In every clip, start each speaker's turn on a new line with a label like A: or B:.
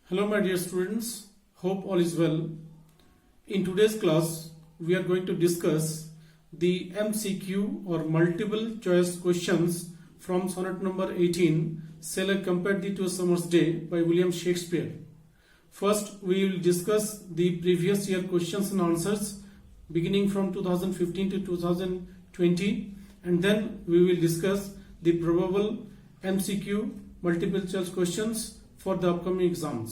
A: Hello my dear students, hope all is well. In today's class, we are going to discuss the MCQ or multiple choice questions from sonnet number 18, Shall I Compare Thee to a Summer's Day by William Shakespeare. First, we will discuss the previous year questions and answers beginning from 2015 to 2020, and then we will discuss the probable MCQ multiple choice questions for the upcoming exams.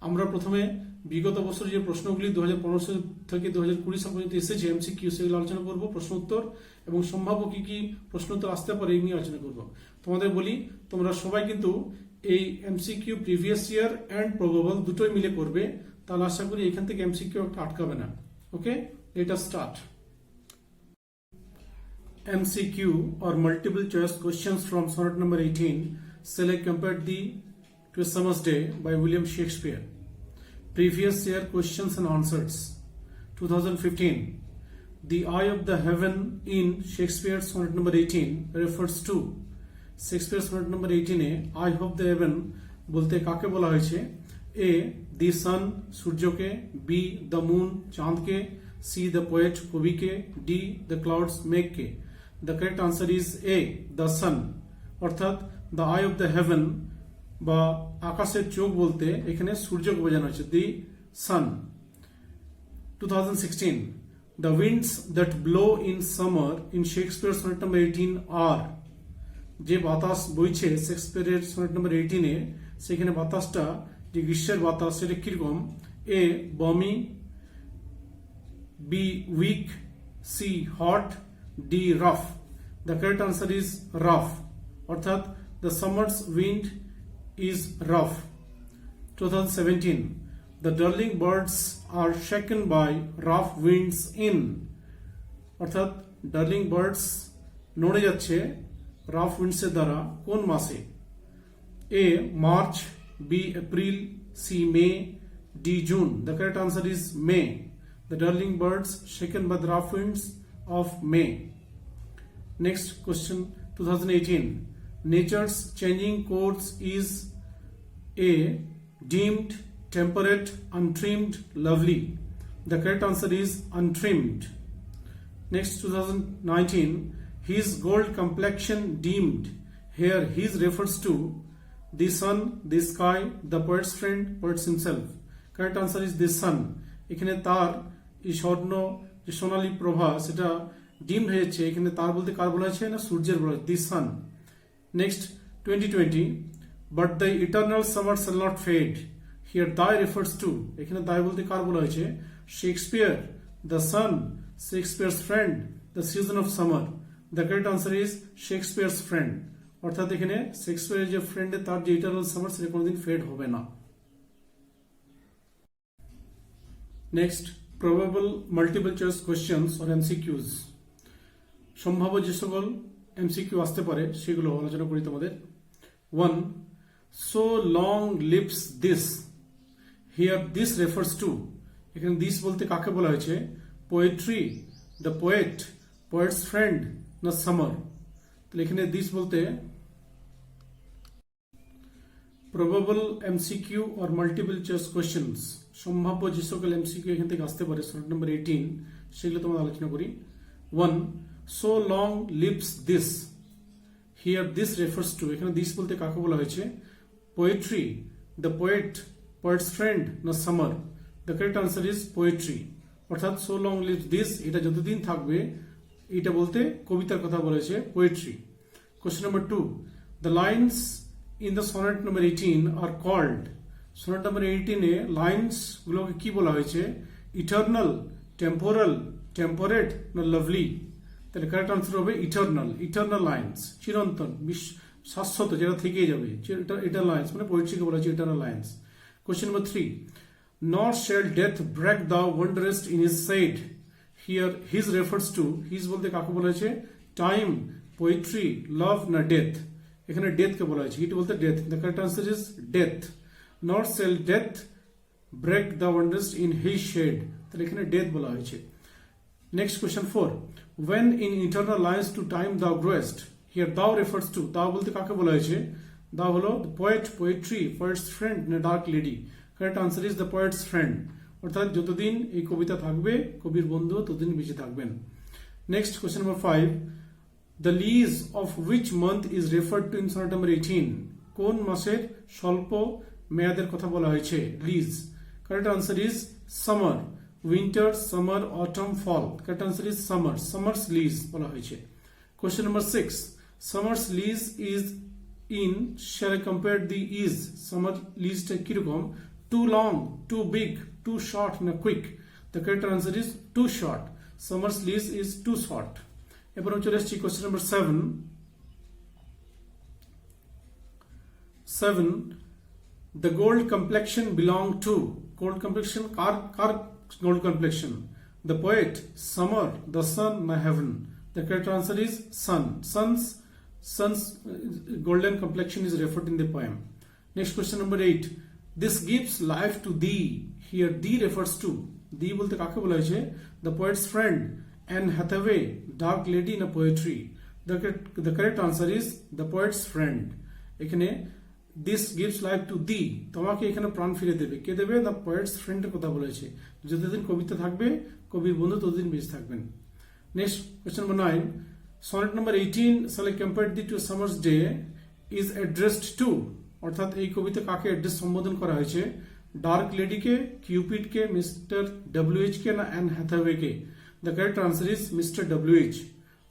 A: আমরা প্রথমে বিগত বছর যে প্রশ্নগুলি 2015 থেকে 2020 সাল পর্যন্ত এসেছে এমসিকিউ সেগুলো আলোচনা করব, প্রশ্ন উত্তর এবং সম্ভাব্য কি কি প্রশ্ন উত্তর আসতে পারে এই নিয়ে আলোচনা করব। তোমাদের বলি তোমরা সবাই কিন্তু এই MCQ previous year and probable দুটোই মিলে করবে, তাহলে আশা করি এখান থেকে এমসিকিউ একটা আটকাবে না। Okay, let us start. MCQ or multiple choice questions from sonnet number 18, Shall I Compare Thee to a Summer's Day by William Shakespeare. Previous year questions and answers. 2015. The eye of the heaven in Shakespeare's sonnet number 18 refers to Shakespeare sonnet number 18 A eye of the heaven বলতে কাকে বলা হয়েছে? A. The sun সূর্যকে, B. The moon চাঁদকে, C. The poet কবিকে, D. The clouds মেঘকে। The correct answer is A. The sun. অর্থাৎ the eye of the heaven বা আকাশের চোখ বলতে এখানে সূর্যকে বোঝানো হয়েছে, দি সান। 2016. The winds that blow in summer in Shakespeare's sonnet number 18 are, যে বাতাস বইছে শেক্সপিয়ারের sonnet number 18 এ, সেখানে বাতাসটা যে গ্রীষ্মের বাতাস সেটা কিরকম? A. balmy, B. weak, C. hot, D. rough. The correct answer is rough. অর্থাৎ the summer's wind is rough. 2017. The darling birds are shaken by rough winds in, অর্থাৎ ডার্লিং বার্ডস নড়ে যাচ্ছে রাফ উইন্ডস এর দ্বারা কোন মাসে? A. March, B. April, C. May, D. June. The correct answer is May. The darling birds shaken by the rough winds of May. Next question, 2018. Nature's changing course is A. Dimmed, temperate, untrimmed, lovely. The correct answer is untrimmed. Next, 2019. His gold complexion dimmed. Here his refers to the sun, the sky, the poet's friend, poet himself. Correct answer is the sun. এখানে তার এই স্বর্ণ যে সোনালী প্রভা সেটা ডিম হয়েছে, এখানে তার বলতে কার বলা হয়েছে না সূর্যের বলা হয়েছে, দি সান। Next, 2020. But the eternal summer shall not fade. Here thy refers to, এখানে thy বলতে কার বলা হয়েছে? Shakespeare, the sun, Shakespeare's friend, the season of summer. The correct answer is Shakespeare's friend. অর্থাৎ এখানে শেক্সপিয়ারের যে ফ্রেন্ড তার যে ইটারনাল সামার সেটা কোনোদিন ফেড হবে না। Next, probable multiple choice questions or MCQs. সম্ভাব্য যে সকল এমসিকিউ আসতে পারে সেগুলো আলোচনা করি তোমাদের। 1. So long lives this. Here this refers to, এখানে this বলতে কাকে বলা হয়েছে? Poetry, the poet, poet's friend, না সামার? তাহলে এখানে this বলতে probable MCQ or multiple choice questions, সম্ভাব্য যে সকল এমসিকিউ এখান থেকে আসতে পারে sonnet number 18 সেগুলো তোমরা আলোচনা করি। 1. So long lives this. Here this refers to, এখানে this বলতে কাকে বলা হয়েছে? Poetry, the poet, poet's friend, না summer? The correct answer is poetry. অর্থাৎ সো লং লিভস দিস, এটা যতদিন থাকবে, এটা বলতে কবিতার কথা বলেছে, poetry. Question number 2. The lines in the sonnet number 18 are called, sonnet number 18 এ লাইন্স গুলোকে কি বলা হয়েছে? ইটারনাল, টেম্পোরাল, টেম্পোরেট, না লাভলি? তাহলে কারেক্ট আনসার হবে ইটারনাল। ইটারনাল লাইন্স, চিরন্তন, শাশ্বত, যেটা থেকেই যাবে, ইটারনাল লাইন্স মানে পোয়েট্রিকে বলা হচ্ছে eternal lines. Question number 3. Nor shall death break thou wonderest in his shade. Here his refers to, his বলতে কাকে বলা হয়েছে? টাইম, পোয়েট্রি, লাভ, না ডেথ? এখানে ডেথ কে বলা হয়েছে, হিট বলতে death. The correct answer is death. Nor shall death break thou wonderest in his shade. তাহলে এখানে ডেথ বলা হয়েছে। Next, question 4. When in eternal lines to time thou growest. Here thou refers to, thou বলতে কাকে বলা হয়েছে? thou হলো poet, poetry, poet's friend, না dark lady? Correct answer is the poet's friend, অর্থাৎ যতদিন এই কবিতা থাকবে কবির বন্ধু ততদিন বেঁচে থাকবেন। Next question number 5, the lease of which month is referred to in sonnet number 18? কোন মাসের স্বল্প মেয়াদের কথা বলা হয়েছে? Lease. Correct answer is summer. Winter, summer, autumn, fall. Correct answer is summer. Summer's lease বলা হয়েছে। Question number 6, summer's lease is in shall I compare thee is, summer লিজটা কিরকম? Too long, too big, too short না quick? The correct answer is too short. Summer's lease is too short. এবার চলে আসছি question number 7, the gold complexion belong to, gold complexion কার gold complexion? The poet, summer, the sun, na heaven? The correct answer is sun. Sun's golden complexion is referred in the poem. Next question number 8, this gives life to thee. Here thee refers to, thee বলতে কাকে বলা হয়েছে? The poet's friend, Anne Hathaway, dark lady in a poetry? The correct answer is the poet's friend. এখানে this gives life to the, তোমাকে এখানে প্রাণ ফিরে দেবে, কে দেবে? দ্য পোয়েটস ফ্রেন্ডের কথা বলেছে। যতদিন কবিতা থাকবে কবির বন্ধু ততদিন বেঁচে থাকবেন। Next question number 9, sonnet number 18 shall I compare thee to a summer's day is addressed to, অর্থাৎ এই কবিতা কাকে অ্যাড্রেস সম্বোধন করা হয়েছে? ডার্ক লেডিকে, কিউপিডকে, মিস্টার ডব্লিউএইচ কে না an Hathaway K? The correct answer is mister WH,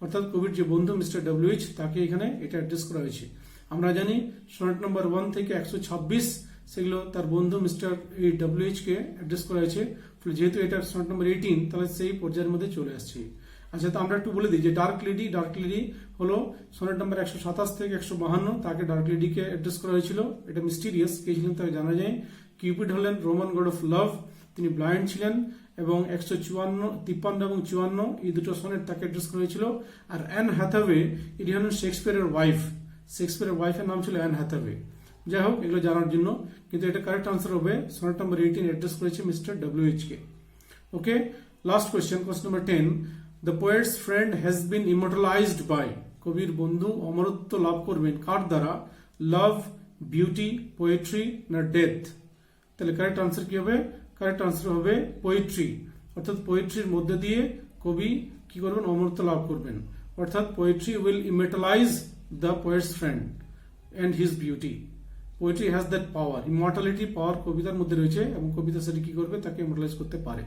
A: অর্থাৎ কবির যে বন্ধু মিস্টার ডব্লিউএইচ তাকে এখানে এটা অ্যাড্রেস করা হয়েছে। আমরা জানি সনেট নাম্বার 1 থেকে 126 সেগুলো তার বন্ধু মিস্টার ডব্লিউএইচ কে অ্যাড্রেস করা হয়েছে। যেহেতু এটা সনেট নাম্বার 18 তাহলে সেই পর্যায়ের মধ্যে চলে আসছে। আচ্ছা, তো আমরা একটু বলে দিই যে ডার্ক লেডি হলো সনেট নাম্বার 127 থেকে 152, তাকে ডার্ক লেডিকে অ্যাড্রেস করা হয়েছিল। এটা মিস্টিরিয়াস, কে ছিলেন তাকে জানা যায়। কিউপিড হলেন রোমান গড অফ লাভ, তিনি ব্লাইন্ড ছিলেন, এবং 153 এবং 54 এই দুটো সনেট তাকে অ্যাড্রেস করা হয়েছিল। আর অ্যান হ্যাথাওয়ে ইনি হলেন শেক্সপিয়ারের ওয়াইফ, শেক্সপিয়ারের ওয়াইফের নাম ছিল অ্যান হ্যাথাওয়ে। যাই হোক, এগুলো জানার জন্য, কিন্তু এটা কারেক্ট আনসার হবে সনেট নাম্বার 18 অ্যাড্রেস করেছে মিস্টার ডব্লিউএইচ কে। Okay, last question number 10, the poet's friend has been immortalized by, কবির বন্ধু অমরত্ব লাভ করবেন কার দ্বারা? লাভ, বিউটি, পোয়েট্রি না ডেথ? তাহলে কারেক্ট আনসার কি হবে? কারেক্ট আনসার হবে পোয়েট্রি, অর্থাৎ পোয়েট্রির মধ্যে দিয়ে কবি কি করবেন? অমরত্ব লাভ করবেন। অর্থাৎ poetry will immortalise the poet's friend and his beauty. Poetry has that power, immortality power কবিতার মধ্যে রয়েছে, এবং কবিতা সেটা কি করবে? তাকে ইমর্টালাইজ করতে পারে।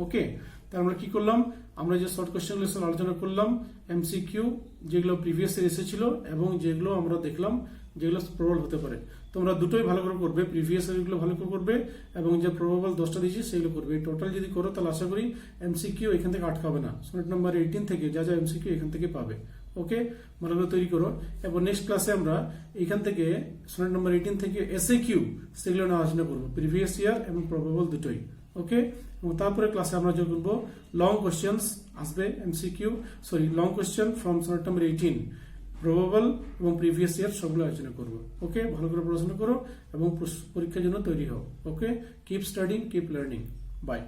A: ওকে, তাই আমরা কি করলাম? আমরা যে শর্ট কোশ্চেন লেসন আলোচনা করলাম, এমসিকিউ যেগুলো প্রিভিয়াস ইয়ার এসেছিল এবং যেগুলো আমরা দেখলাম যেগুলো প্রবল হতে পারে, তোমরা দুটোই ভালো করে করবে। প্রিভিয়াস ইয়ারগুলো ভালো করে করবে এবং যে প্রবাবল 10টা দিয়েছি সেগুলো করবে। টোটাল যদি করো তাহলে আশা করি এমসিকিউ এখান থেকে আটকাবে না। সনেট নাম্বার 18 থেকে যা যা এমসিকিউ এখান থেকে পাবে। ওকে, ভালো করে তৈরি করো। এবং নেক্সট ক্লাসে আমরা এখান থেকে সনেট নাম্বার 18 থেকে এসএকিউ সেগুলো নিয়ে আলোচনা করবো, প্রিভিয়াস ইয়ার এবং প্রবাবল দুটোই। ওকে, এবং তারপরে ক্লাসে আমরা যে করবো লং কোশ্চেন্স আসবে, long question from sonnet number 18, probable এবং প্রিভিয়াস ইয়ার সবগুলো আলোচনা করবো। ওকে, ভালো করে পড়াশোনা করো এবং পরীক্ষার জন্য তৈরি হও। Okay, keep studying, keep learning. By.